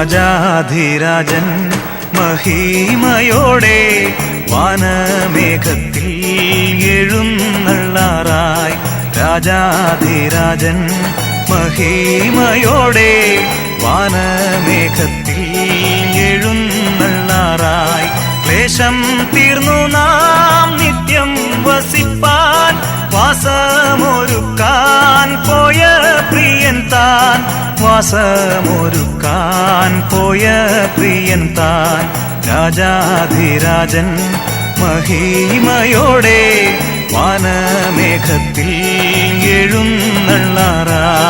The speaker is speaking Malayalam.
രാജാധിരാജൻ മഹിമയോടെ വാനമേഘത്തിൽ എഴുന്നള്ളാറായി. രാജാധിരാജൻ മഹിമയോടെ വാനമേഘത്തിൽ എഴുന്നള്ളാറായി. ക്ലേശം തീർന്നു നാം നിത്യം വസിപ്പാൻ വാസമൊരുക്കാൻ പോയ പ്രിയൻ താൻ. വാസമൊരുക്കാൻ പോയ പ്രിയൻ താൻ. രാജാധിരാജൻ മഹിമയോടെ വാനമേഘത്തിൽ എഴുന്നള്ളാറായി.